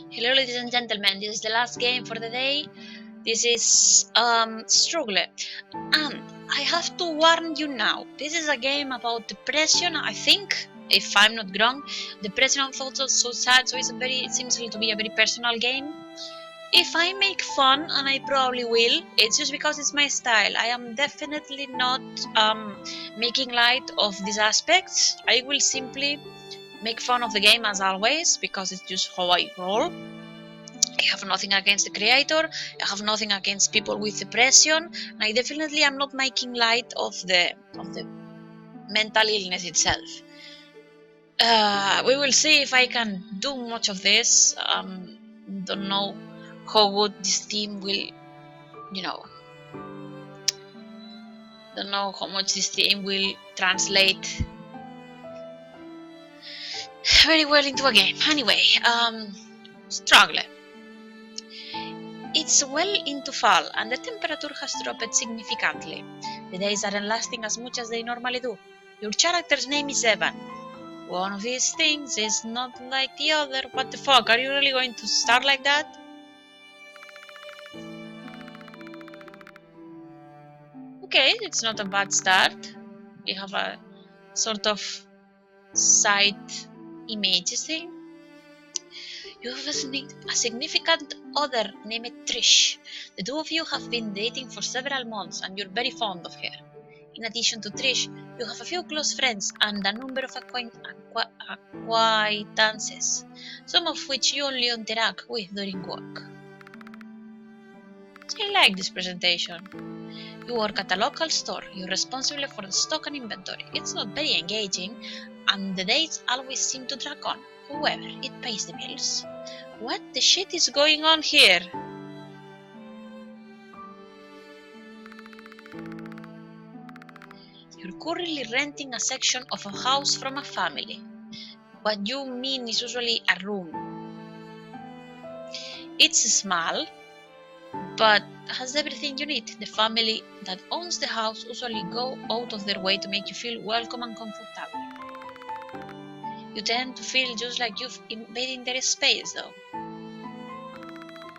Hello, ladies and gentlemen. This is the last game for the day. This is Struggle, and I have to warn you now. This is a game about depression. I think, if I'm not wrong, depression and thoughts of suicide. So it seems to be a very personal game. If I make fun, and I probably will, it's just because it's my style. I am definitely not making light of these aspects. I will simply make fun of the game as always, because it's just how I roll. I have nothing against the creator, I have nothing against people with depression, and I definitely am not making light of the mental illness itself. We will see if I can do much of this. Don't know how good this team will, don't know how much this team will translate very well into a game. Anyway, Struggle. It's well into fall, and the temperature has dropped significantly. The days aren't lasting as much as they normally do. Your character's name is Evan. One of these things is not like the other. What the fuck? Are you really going to start like that? Okay, it's not a bad start. We have a sort of side image thing. You have a significant other named Trish. The two of you have been dating for several months and you're very fond of her. In addition to Trish, you have a few close friends and a number of acquaintances, some of which you only interact with during work. I like this presentation. You work at a local store. You're responsible for the stock and inventory. It's not very engaging, and the days always seem to drag on. However, it pays the bills. What the shit is going on here? You're currently renting a section of a house from a family. What you mean is usually a room. It's small, but has everything you need. The family that owns the house usually go out of their way to make you feel welcome and comfortable. You tend to feel just like you've invaded their space, though.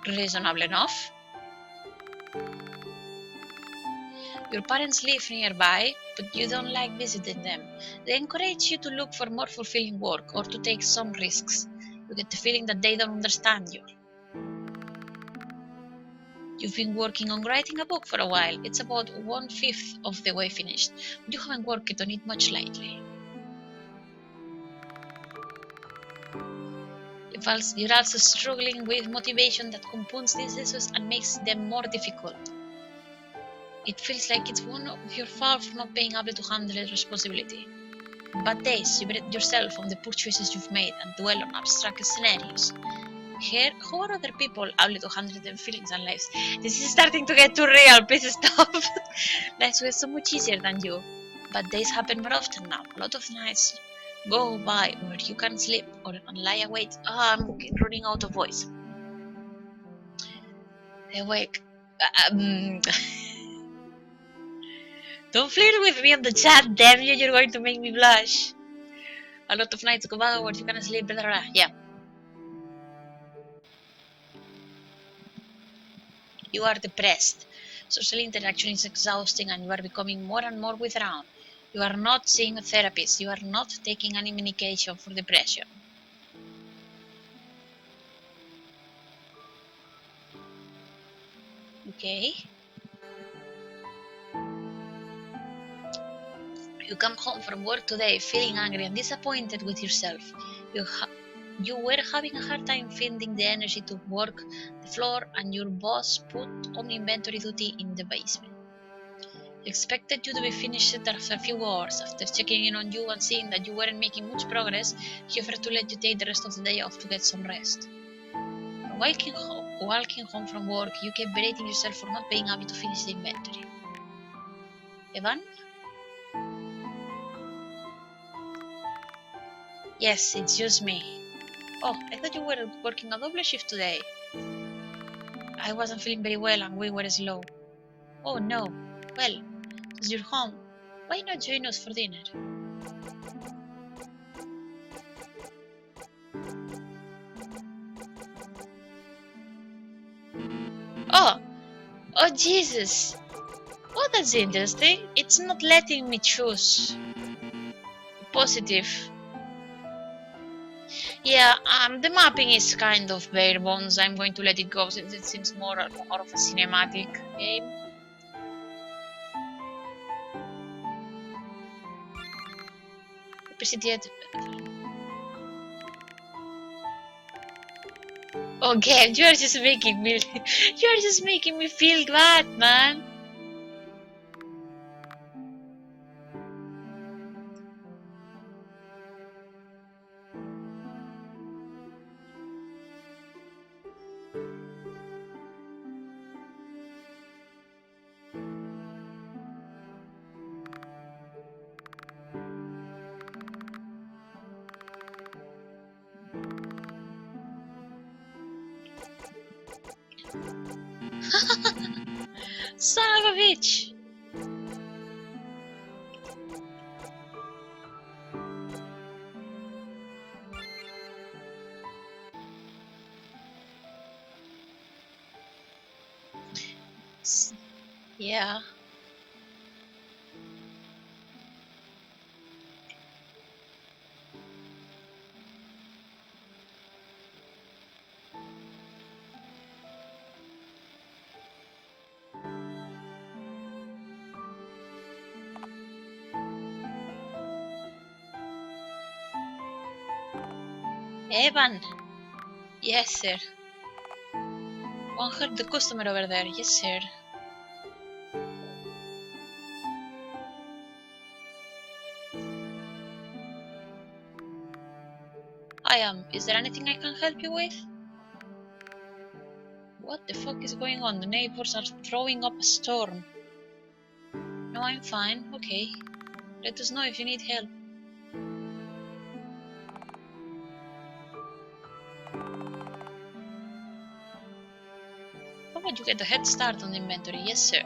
Reasonable enough. Your parents live nearby, but you don't like visiting them. They encourage you to look for more fulfilling work or to take some risks. You get the feeling that they don't understand you. You've been working on writing a book for a while. It's about 1/5 of the way finished, but you haven't worked on it much lately. You're also struggling with motivation that compounds these issues and makes them more difficult. It feels like it's one of your fault for not being able to handle the responsibility. Bad days, you berate yourself on the poor choices you've made and dwell on abstract scenarios. Here, how are other people able to handle their feelings and lives? This is starting to get too real, please stop. Lives were so much easier than you. Bad days happen more often now. A lot of nights go by where you can't sleep or lie awake. I'm running out of voice. Awake. Don't flirt with me on the chat, damn you, you're going to make me blush. A lot of nights go by where you can't sleep, blah, blah, blah. Yeah. You are depressed. Social interaction is exhausting and you are becoming more and more withdrawn. You are not seeing a therapist. You are not taking any medication for depression. Okay. You come home from work today feeling angry and disappointed with yourself. You were having a hard time finding the energy to work the floor and your boss put on inventory duty in the basement. He expected you to be finished after a few hours. After checking in on you and seeing that you weren't making much progress, he offered to let you take the rest of the day off to get some rest. Walking home from work, you kept berating yourself for not being able to finish the inventory. Evan? Yes, it's just me. Oh, I thought you were working a double shift today. I wasn't feeling very well and we were slow. Oh no. Well, since you're home, why not join us for dinner? Oh! Oh Jesus! Oh, that's interesting. It's not letting me choose. Positive. Yeah, the mapping is kind of bare bones. I'm going to let it go since it seems more of a cinematic game. Okay, you're just making me you're just making me feel bad, man. Son of a bitch. Yeah. Evan. Yes, sir. Won't hurt the customer over there. Yes, sir. I am. Is there anything I can help you with? What the fuck is going on? The neighbors are throwing up a storm. No, I'm fine. Okay. Let us know if you need help. How about you get a head start on the inventory? Yes, sir.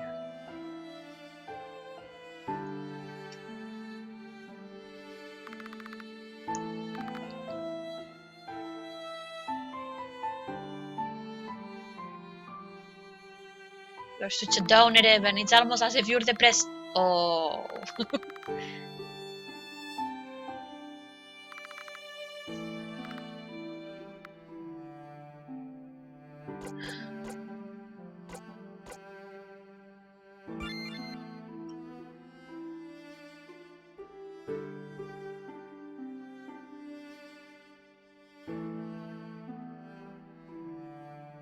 You're such a downer, Evan. It's almost as if you're depressed. Oh.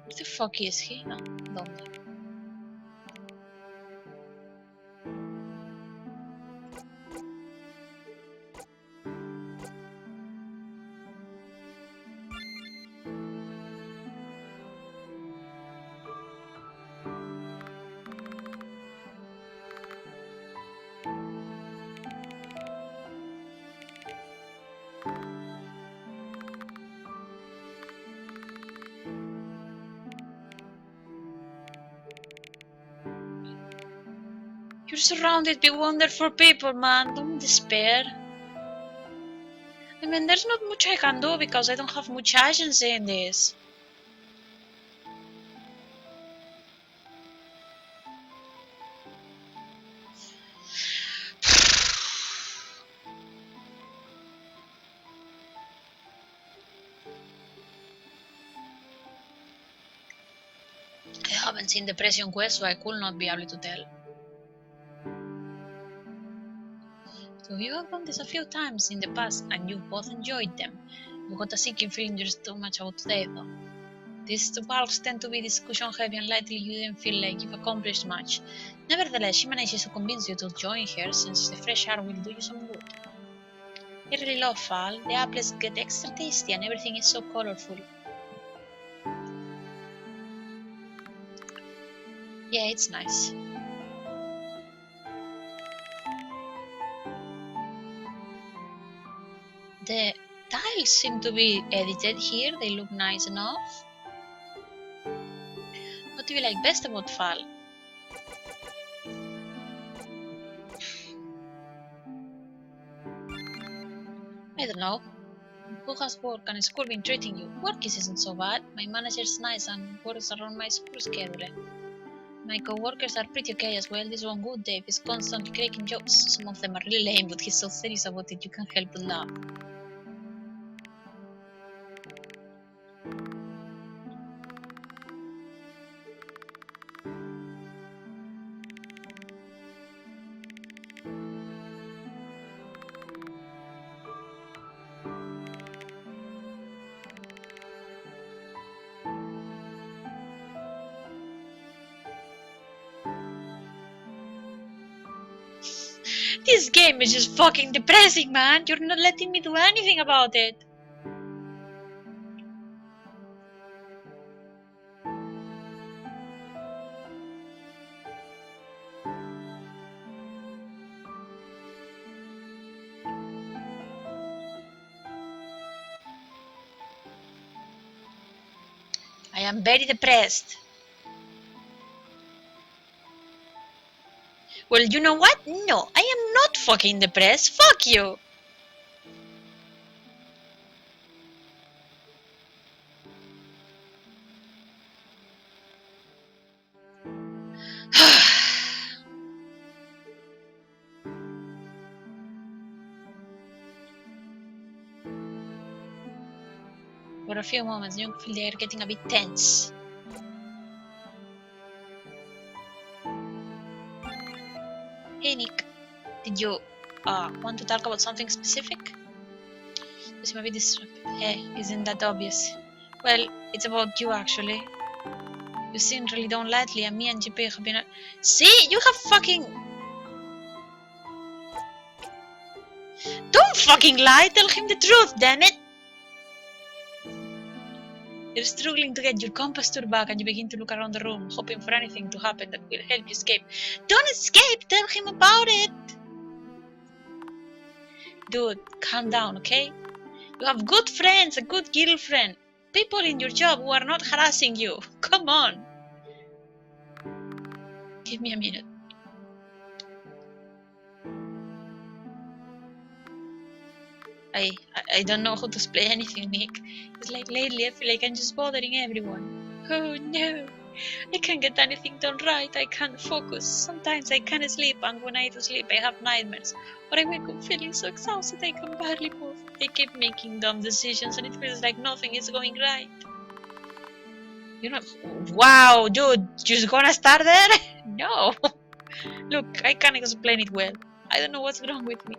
Where the fuck is he? No, don't know. You're surrounded by wonderful people, man. Don't despair. I mean, there's not much I can do because I don't have much agency in this. I haven't seen the Pression Quest, so I could not be able to tell. So you have done this a few times in the past, and you've both enjoyed them. You got a sinking feeling in your stomach about today, though. These walks tend to be discussion heavy, and lately you didn't feel like you've accomplished much. Nevertheless, she manages to convince you to join her, since the fresh air will do you some good. I really love fall. The apples get extra tasty, and everything is so colorful. Yeah, it's nice. The tiles seem to be edited here. They look nice enough. What do you like best about fall? I don't know. Who has work and school been treating you? Work isn't so bad. My manager's nice and works around my school schedule. My co-workers are pretty okay as well. This one good, Dave is constantly cracking jokes. Some of them are really lame, but he's so serious about it you can't help but laugh. This game is just fucking depressing, man. You're not letting me do anything about it. I am very depressed. Well, you know what? No, I am not fucking depressed. Fuck you. For a few moments, you feel they are getting a bit tense. Hey, Nick. Did you want to talk about something specific? This may be disruptive. Hey, isn't that obvious? Well, it's about you actually. You seem really down lately, and me and GP have been. See, you have fucking. Don't fucking lie. Tell him the truth, damn it. You're struggling to get your composture back, and you begin to look around the room, hoping for anything to happen that will help you escape. Don't escape. Tell him about it. Dude, calm down, okay? You have good friends, a good girlfriend, people in your job who are not harassing you. Come on. Give me a minute. I don't know how to explain anything, Nick. It's like lately I feel like I'm just bothering everyone. Oh no. I can't get anything done right. I can't focus. Sometimes I can't sleep, and when I do sleep I have nightmares. Or I wake up feeling so exhausted I can barely move. I keep making dumb decisions and it feels like nothing is going right. You know, wow, dude, you're gonna start there? No. Look, I can't explain it well. I don't know what's wrong with me.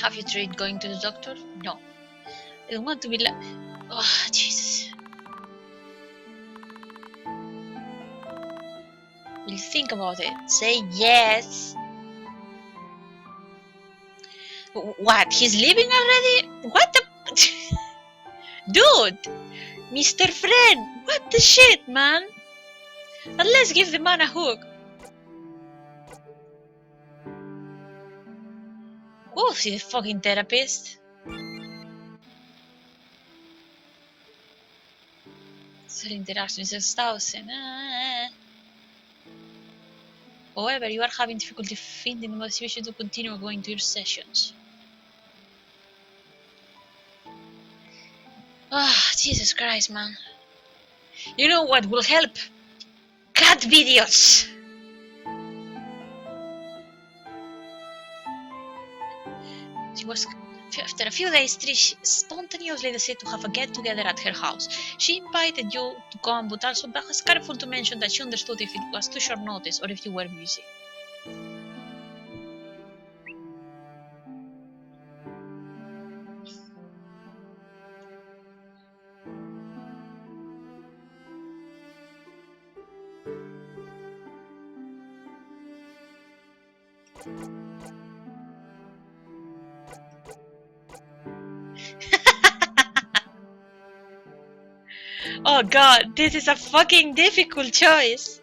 Have you tried going to the doctor? No. I don't want to be like... Oh, Jesus. Will you think about it? Say yes. What? He's leaving already? What the... Dude! Mr. Friend! What the shit, man? And let's give the man a hug. Oof, he's a fucking therapist. Social interaction is exhausting. However, you are having difficulty finding the motivation to continue going to your sessions. Ah, Jesus Christ, man. You know what will help? Cat videos! She was... After a few days, Trish spontaneously decided to have a get-together at her house. She invited you to come, but also was careful to mention that she understood if it was too short notice or if you were busy. Oh god, this is a fucking difficult choice.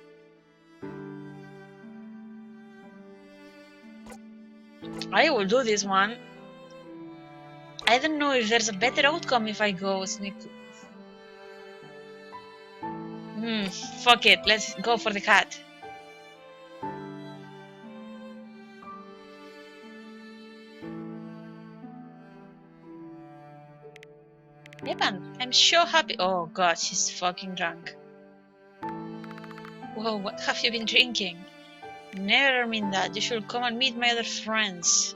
I will do this one. I don't know if there's a better outcome if I go with Nick. Fuck it, let's go for the cat. Evan, I'm so happy. Oh god, she's fucking drunk. Whoa, what have you been drinking? Never mean that. You should come and meet my other friends.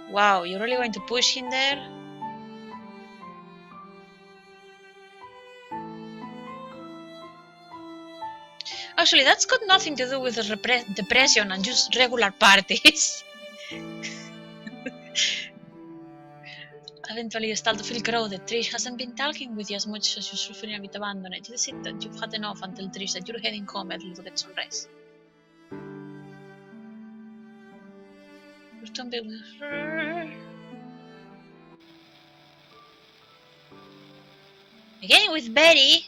Wow, you're really going to push him there? Actually, that's got nothing to do with the depression and just regular parties. Eventually, you start to feel crowded. Trish hasn't been talking with you as much as you're feeling a bit abandoned. Is it that you've had enough and tell Trish that you're heading home early to get some rest? Don't be with her. Again with Betty.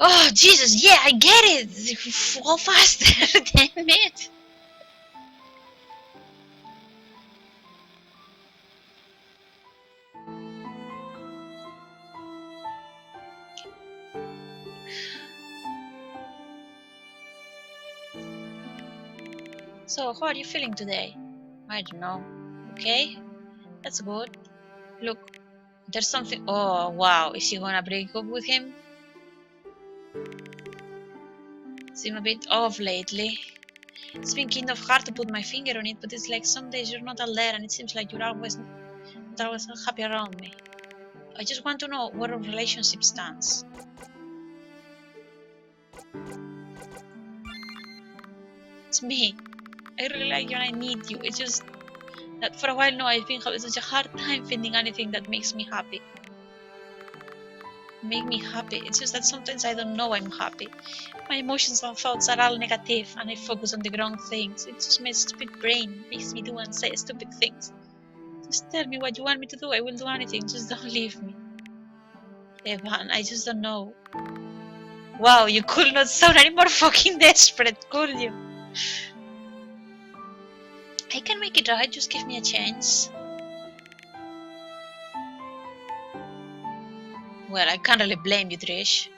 Oh, Jesus, yeah, I get it! Go faster, damn it! So, how are you feeling today? I don't know. Okay? That's good. Look, there's something. Oh, wow, is he gonna break up with him? Seem a bit off lately. It's been kind of hard to put my finger on it, but it's like some days you're not all there and it seems like you're always not happy around me. I just want to know where our relationship stands. It's me. I really like you and I need you. It's just that for a while now I've been having such a hard time finding anything that makes me happy. Make me happy. It's just that sometimes I don't know I'm happy. My emotions and thoughts are all negative and I focus on the wrong things. It's just my stupid brain makes me do and say stupid things. Just tell me what you want me to do. I will do anything. Just don't leave me. Evan, I just don't know. Wow, you could not sound any more fucking desperate, could you? I can make it right, just give me a chance. Well, I can't really blame you, Trish.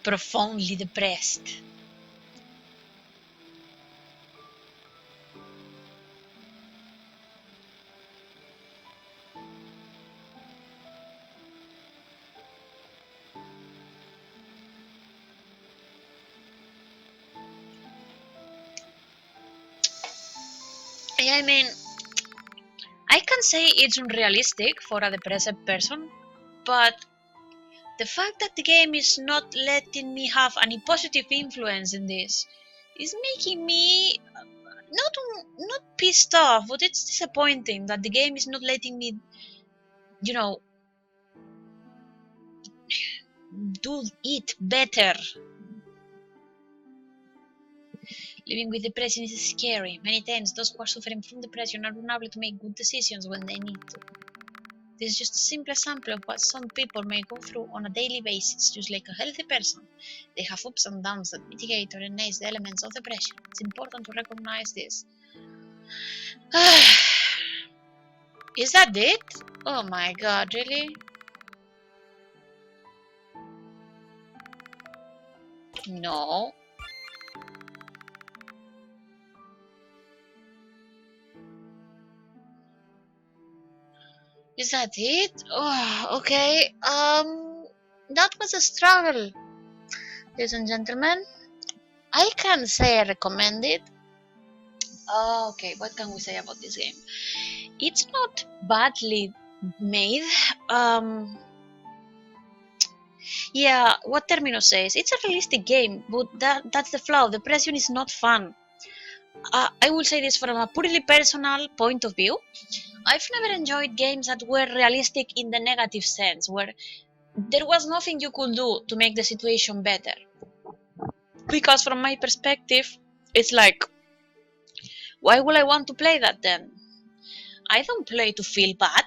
Profoundly depressed. I mean, I can say it's unrealistic for a depressed person, but the fact that the game is not letting me have any positive influence in this is making me not pissed off, but it's disappointing that the game is not letting me, you know, do it better. Living with depression is scary. Many times those who are suffering from depression are unable to make good decisions when they need to. This is just a simple example of what some people may go through on a daily basis, just like a healthy person. They have ups and downs that mitigate or enhance the elements of depression. It's important to recognize this. Is that it? Oh my god, really? No. Is that it? Oh, okay. That was a struggle, ladies and gentlemen. I can say I recommend it. Okay, what can we say about this game? It's not badly made. Yeah, what Terminus says, it's a realistic game, but that's the flaw. The Depression is not fun. I will say this from a purely personal point of view. I've never enjoyed games that were realistic in the negative sense, where there was nothing you could do to make the situation better. Because from my perspective, it's like, why would I want to play that then? I don't play to feel bad.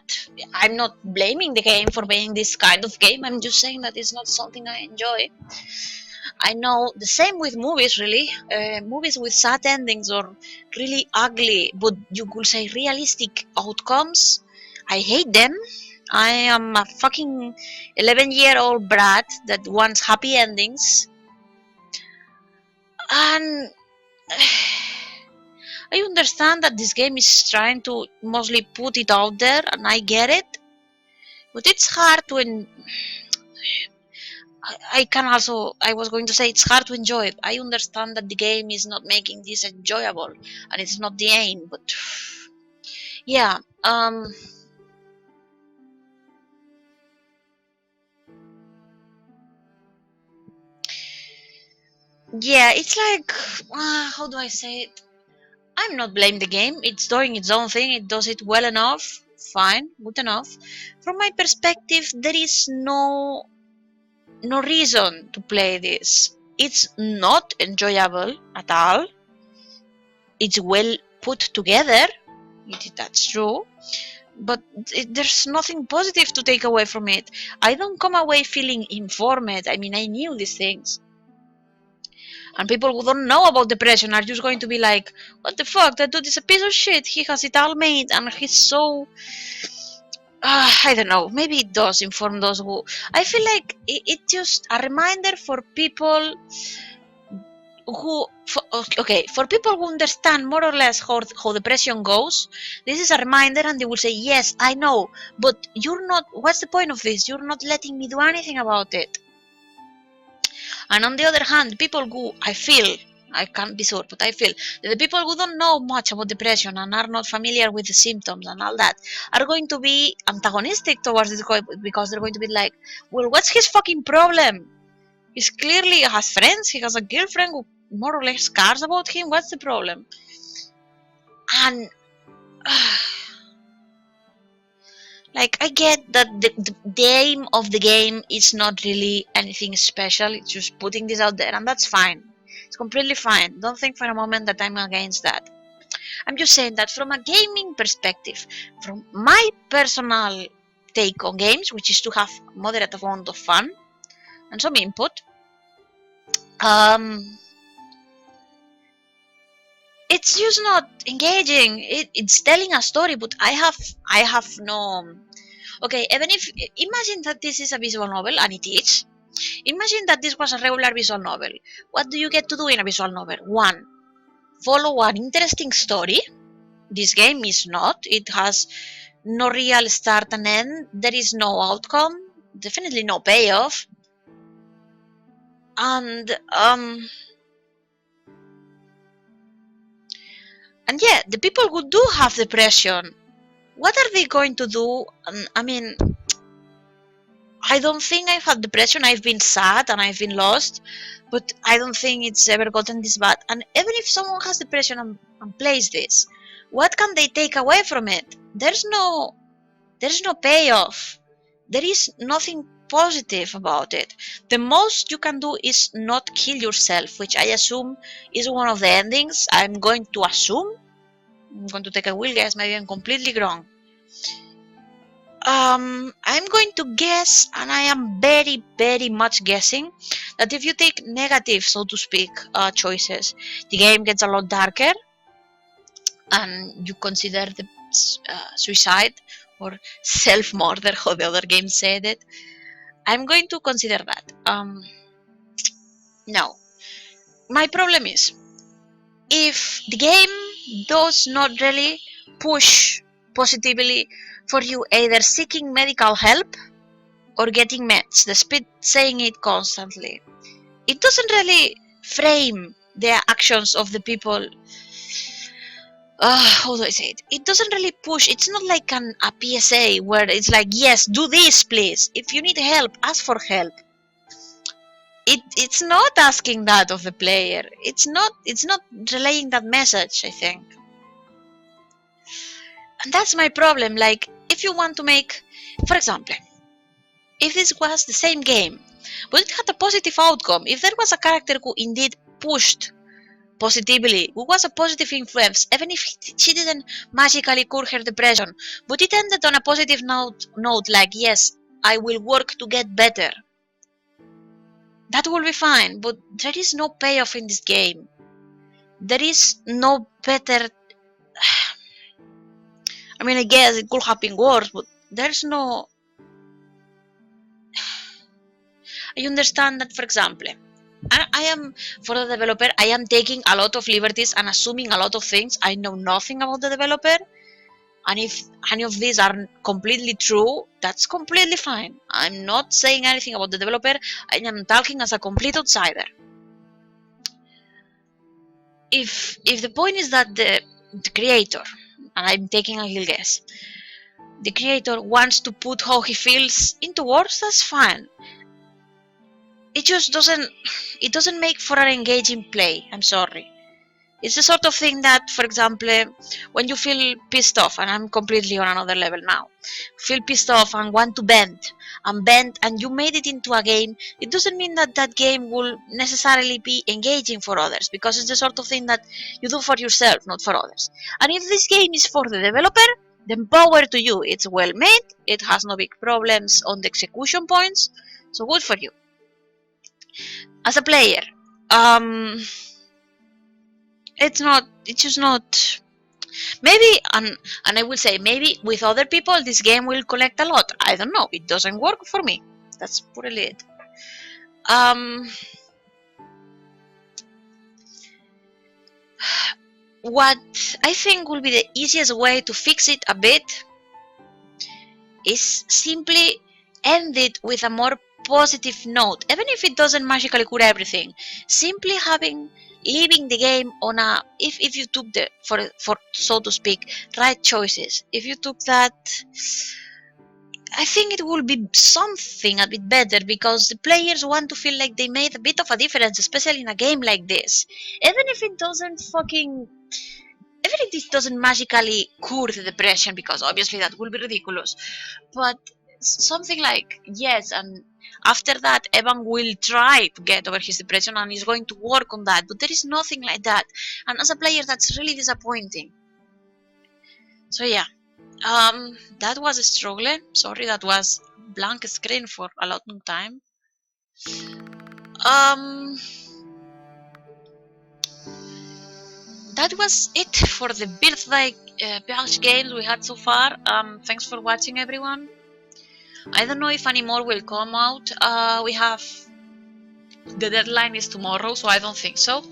I'm not blaming the game for being this kind of game. I'm just saying that it's not something I enjoy. I know the same with movies, really. Movies with sad endings or really ugly, but you could say realistic outcomes. I hate them. I am a fucking 11-year-old brat that wants happy endings. And I understand that this game is trying to mostly put it out there, and I get it. But it's hard to. I can also. I was going to say it's hard to enjoy it. I understand that the game is not making this enjoyable, and it's not the aim. But yeah, yeah. It's like how do I say it? I'm not blaming the game. It's doing its own thing. It does it well enough. Fine, good enough. From my perspective, there is no reason to play this. It's not enjoyable at all. It's well put together. That's true. But there's nothing positive to take away from it. I don't come away feeling informed. I mean, I knew these things. And people who don't know about depression are just going to be like, what the fuck? That dude is a piece of shit. He has it all made and he's so. I don't know. Maybe it does inform those who. I feel like it's just a reminder for people who. For people who understand more or less how depression goes, this is a reminder and they will say, yes, I know, but you're not. What's the point of this? You're not letting me do anything about it. And on the other hand, people who I can't be sure, but I feel that the people who don't know much about depression and are not familiar with the symptoms and all that are going to be antagonistic towards this guy because they're going to be like, well, what's his fucking problem? He's clearly has friends, he has a girlfriend who more or less cares about him. What's the problem? And like, I get that the aim of the game is not really anything special. It's just putting this out there, and that's fine. It's completely fine. Don't think for a moment that I'm against that. I'm just saying that from a gaming perspective, from my personal take on games, which is to have moderate amount of fun and some input, it's just not engaging. It's telling a story, but I have no. Okay, even if imagine that this is a visual novel, and it is. Imagine that this was a regular visual novel. What do you get to do in a visual novel? One, follow an interesting story. This game is not. It has no real start and end. There is no outcome. Definitely no payoff. And yeah, the people who do have depression, what are they going to do? I mean, I don't think I've had depression. I've been sad and I've been lost, but I don't think it's ever gotten this bad. And even if someone has depression and plays this, what can they take away from it? There's no payoff. There is nothing positive about it. The most you can do is not kill yourself, which I assume is one of the endings. I'm going to assume. I'm going to take a wild guess. Maybe I'm completely wrong. I'm going to guess, and I am very, very much guessing, that if you take negative, so to speak, choices, the game gets a lot darker, and you consider the suicide or self-murder, how the other game said it. I'm going to consider that. Now, my problem is, if the game does not really push positively for you either seeking medical help or getting meds, despite saying it constantly, it doesn't really frame the actions of the people. How do I say it? It doesn't really push. It's not like a PSA where it's like, yes, do this, please. If you need help, ask for help. It's not asking that of the player. It's not relaying that message, I think. And that's my problem. Like, if you want to make, for example, if this was the same game, but it had a positive outcome, if there was a character who indeed pushed positively. It was a positive influence, even if she didn't magically cure her depression. But it ended on a positive note like, yes, I will work to get better. That will be fine, but there is no payoff in this game. There is no better. I mean, I guess it could have been worse, but there's no. I understand that, for example, I am, for the developer, I am taking a lot of liberties and assuming a lot of things. I know nothing about the developer. And if any of these are completely true, that's completely fine. I'm not saying anything about the developer. I am talking as a complete outsider. If the point is that the creator, and I'm taking a little guess, the creator wants to put how he feels into words, that's fine. It just doesn't make for an engaging play. I'm sorry. It's the sort of thing that, for example, when you feel pissed off, and I'm completely on another level now, feel pissed off and want to bend, and you made it into a game, it doesn't mean that that game will necessarily be engaging for others, because it's the sort of thing that you do for yourself, not for others. And if this game is for the developer, then power to you. It's well made, it has no big problems on the execution points, so good for you. As a player, it's just not. Maybe, and I will say, maybe with other people this game will collect a lot. I don't know. It doesn't work for me. That's purely it. What I think will be the easiest way to fix it a bit is simply end it with a more positive note, even if it doesn't magically cure everything. Simply leaving the game on a, if you took the, for so to speak, right choices, if you took that, I think it will be something a bit better, because the players want to feel like they made a bit of a difference, especially in a game like this. Even if it doesn't magically cure the depression, because obviously that will be ridiculous, but something like, yes, and after that Evan will try to get over his depression and is going to work on that, but there is nothing like that, and as a player that's really disappointing. So yeah, that was a struggle. Sorry, that was blank screen for a long time. That was it for the birthday bash games we had so far. Thanks for watching, everyone. I don't know if any more will come out. We have, the deadline is tomorrow, so I don't think so.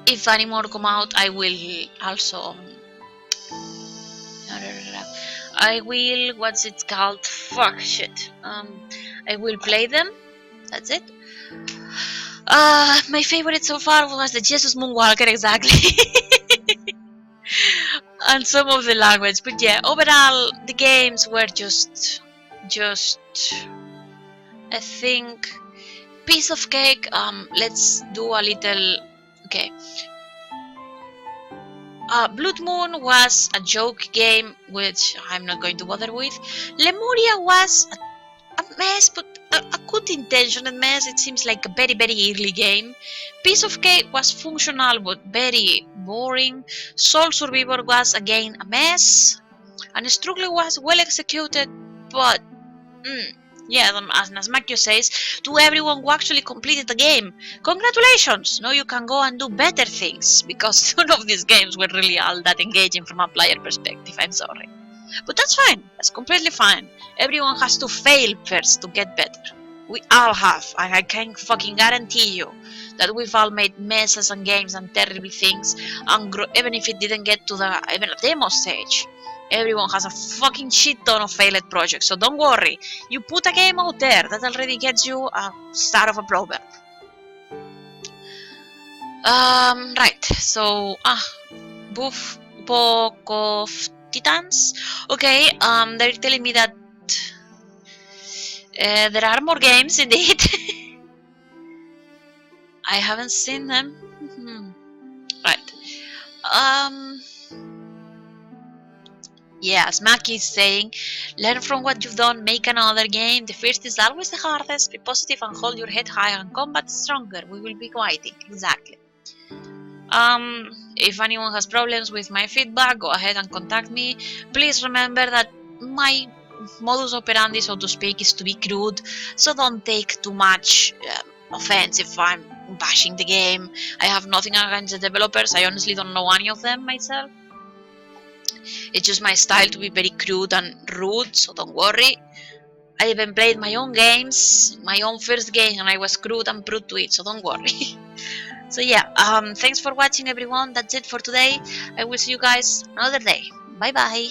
If any more come out, I will also. I will. What's it called? Fuck shit. I will play them. That's it. My favorite so far was the Jesus Moonwalker, exactly. And some of the language, but yeah, overall the games were just I think piece of cake. Let's do a little. Okay. Blood Moon was a joke game, which I'm not going to bother with. Lemuria was a mess, but a good intentioned mess. It seems like a very early game. Piece of Cake was functional but very boring. Soul Survivor was again a mess. And Struggle was well executed, but yeah, as Makio says, to everyone who actually completed the game, congratulations! Now you can go and do better things, because none of these games were really all that engaging from a player perspective, I'm sorry. But that's fine, that's completely fine. Everyone has to fail first to get better. We all have, and I can fucking guarantee you that we've all made messes and games and terrible things, and even if it didn't get to the even a demo stage. Everyone has a fucking shit ton of failed projects, so don't worry. You put a game out there, that already gets you a start of a proverb. Right, so, Book of Titans. Okay, they're telling me that there are more games indeed. I haven't seen them. Right. Yeah, as Maki is saying, learn from what you've done, make another game. The first is always the hardest. Be positive and hold your head high and combat stronger. We will be fighting. Exactly. If anyone has problems with my feedback, go ahead and contact me. Please remember that my modus operandi, so to speak, is to be crude, so don't take too much offense if I'm bashing the game. I have nothing against the developers. I honestly don't know any of them myself. It's just my style to be very crude and rude, so don't worry. I even played my own games, my own first game, and I was crude and prude to it, so don't worry. So yeah, thanks for watching everyone. That's it for today. I will see you guys another day. Bye bye.